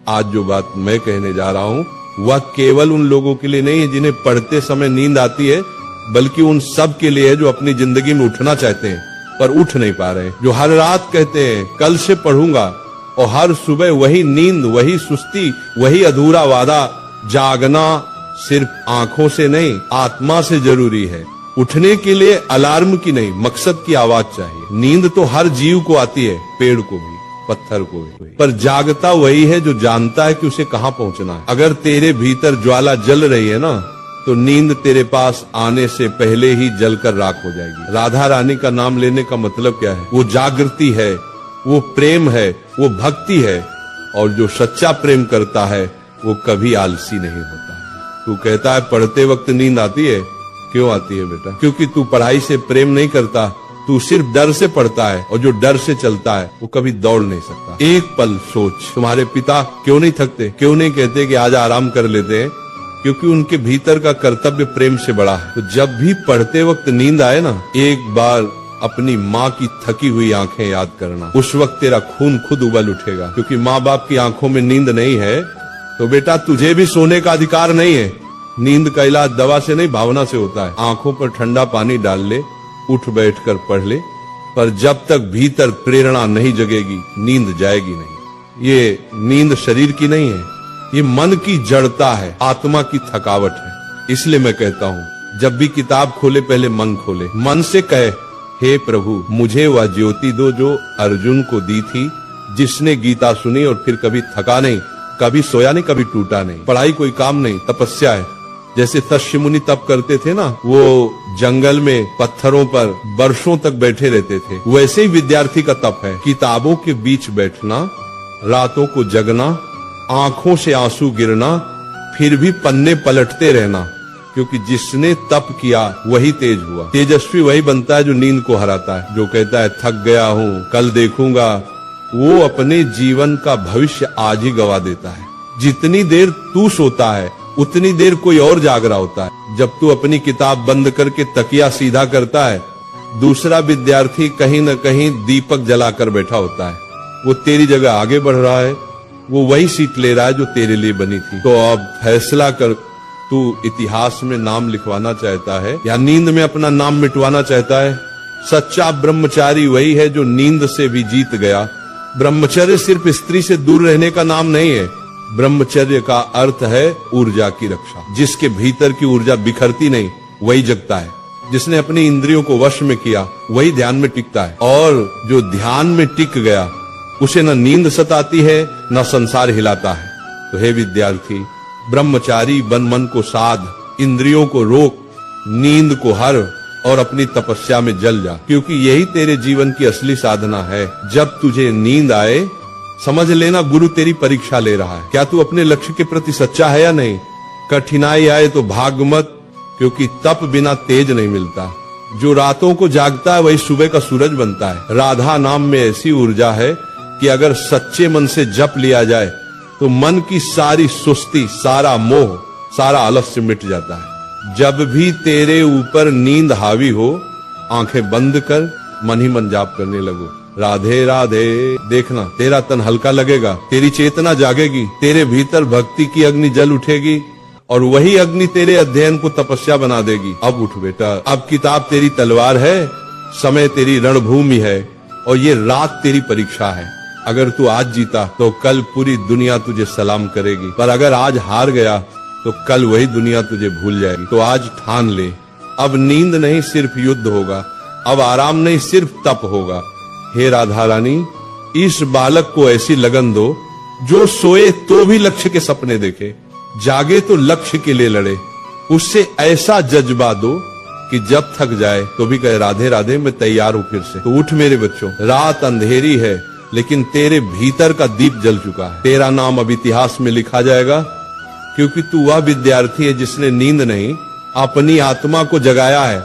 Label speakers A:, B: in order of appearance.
A: आज जो बात मैं कहने जा रहा हूँ वह केवल उन लोगों के लिए नहीं है जिन्हें पढ़ते समय नींद आती है, बल्कि उन सब के लिए है जो अपनी जिंदगी में उठना चाहते हैं पर उठ नहीं पा रहे, जो हर रात कहते हैं कल से पढ़ूंगा, और हर सुबह वही नींद, वही सुस्ती, वही अधूरा वादा। जागना सिर्फ आंखों से नहीं, आत्मा से जरूरी है। उठने के लिए अलार्म की नहीं, मकसद की आवाज चाहिए। नींद तो हर जीव को आती है, पेड़ को भी, पत्थर को भी, पर जागता वही है जो जानता है कि उसे कहाँ पहुंचना है। अगर तेरे भीतर ज्वाला जल रही है ना, तो नींद तेरे पास आने से पहले ही जलकर राख हो जाएगी। राधा रानी का नाम लेने का मतलब क्या है? वो जागृति है, वो प्रेम है, वो भक्ति है, और जो सच्चा प्रेम करता है वो कभी आलसी नहीं होता। तू कहता है पढ़ते वक्त नींद आती है, क्यों आती है बेटा? क्योंकि तू पढ़ाई से प्रेम नहीं करता, तू सिर्फ डर से पढ़ता है, और जो डर से चलता है वो कभी दौड़ नहीं सकता। एक पल सोच, तुम्हारे पिता क्यों नहीं थकते? क्यों नहीं कहते कि आज आराम कर लेते हैं? क्योंकि उनके भीतर का कर्तव्य प्रेम से बड़ा है। तो जब भी पढ़ते वक्त नींद आए ना, एक बार अपनी माँ की थकी हुई आंखें याद करना। उस वक्त तेरा खून खुद उबल उठेगा, क्योंकि माँ बाप की आंखों में नींद नहीं है तो बेटा तुझे भी सोने का अधिकार नहीं है। नींद का इलाज दवा से नहीं, भावना से होता है। आंखों पर ठंडा पानी डाल ले, उठ बैठकर पढ़ ले, पर जब तक भीतर प्रेरणा नहीं जगेगी नींद जाएगी नहीं। ये नींद शरीर की नहीं है, ये मन की जड़ता है, आत्मा की थकावट है। इसलिए मैं कहता हूँ जब भी किताब खोले पहले मन खोले, मन से कहे हे प्रभु मुझे वह ज्योति दो जो अर्जुन को दी थी, जिसने गीता सुनी और फिर कभी थका नहीं, कभी सोया नहीं, कभी टूटा नहीं। पढ़ाई कोई काम नहीं, तपस्या है। जैसे तस्य मुनि तप करते थे ना, वो जंगल में पत्थरों पर वर्षों तक बैठे रहते थे, वैसे ही विद्यार्थी का तप है। किताबों के बीच बैठना, रातों को जगना, आंखों से आंसू गिरना, फिर भी पन्ने पलटते रहना, क्योंकि जिसने तप किया वही तेज हुआ। तेजस्वी वही बनता है जो नींद को हराता है। जो कहता है थक गया हूँ, कल देखूंगा, वो अपने जीवन का भविष्य आज ही गवा देता है। जितनी देर तू सोता है उतनी देर कोई और जाग रहा होता है। जब तू अपनी किताब बंद करके तकिया सीधा करता है, दूसरा विद्यार्थी कहीं न कहीं दीपक जलाकर बैठा होता है। वो तेरी जगह आगे बढ़ रहा है, वो वही सीट ले रहा है जो तेरे लिए बनी थी। तो अब फैसला कर, तू इतिहास में नाम लिखवाना चाहता है या नींद में अपना नाम मिटवाना चाहता है? सच्चा ब्रह्मचारी वही है जो नींद से भी जीत गया। ब्रह्मचर्य सिर्फ स्त्री से दूर रहने का नाम नहीं है, ब्रह्मचर्य का अर्थ है ऊर्जा की रक्षा। जिसके भीतर की ऊर्जा बिखरती नहीं वही जगता है। जिसने अपनी इंद्रियों को वश में किया वही ध्यान में टिकता है, और जो ध्यान में टिक गया उसे न नींद सताती है न संसार हिलाता है। तो हे विद्यार्थी, ब्रह्मचारी बन, मन को साध, इंद्रियों को रोक, नींद को हर, और अपनी तपस्या में जल जा, क्योंकि यही तेरे जीवन की असली साधना है। जब तुझे नींद आए समझ लेना गुरु तेरी परीक्षा ले रहा है। क्या तू अपने लक्ष्य के प्रति सच्चा है या नहीं? कठिनाई आए तो भाग मत, क्योंकि तप बिना तेज नहीं मिलता। जो रातों को जागता है वही सुबह का सूरज बनता है। राधा नाम में ऐसी ऊर्जा है कि अगर सच्चे मन से जप लिया जाए तो मन की सारी सुस्ती, सारा मोह, सारा आलस्य मिट जाता है। जब भी तेरे ऊपर नींद हावी हो, आंखें बंद कर मन ही मन जाप करने लगो, राधे राधे। देखना तेरा तन हल्का लगेगा, तेरी चेतना जागेगी, तेरे भीतर भक्ति की अग्नि जल उठेगी, और वही अग्नि तेरे अध्ययन को तपस्या बना देगी। अब उठ बेटा, अब किताब तेरी तलवार है, समय तेरी रणभूमि है, और ये रात तेरी परीक्षा है। अगर तू आज जीता तो कल पूरी दुनिया तुझे सलाम करेगी, पर अगर आज हार गया तो कल वही दुनिया तुझे भूल जाएगी। तो आज ठान ले, अब नींद नहीं सिर्फ युद्ध होगा, अब आराम नहीं सिर्फ तप होगा। हे राधा रानी, इस बालक को ऐसी लगन दो जो सोए तो भी लक्ष्य के सपने देखे, जागे तो लक्ष्य के लिए लड़े। उससे ऐसा जज्बा दो कि जब थक जाए तो भी कहे राधे राधे, मैं तैयार हूं फिर से। तो उठ मेरे बच्चों, रात अंधेरी है लेकिन तेरे भीतर का दीप जल चुका है। तेरा नाम अब इतिहास में लिखा जाएगा, क्योंकि तू वह विद्यार्थी है जिसने नींद नहीं अपनी आत्मा को जगाया है।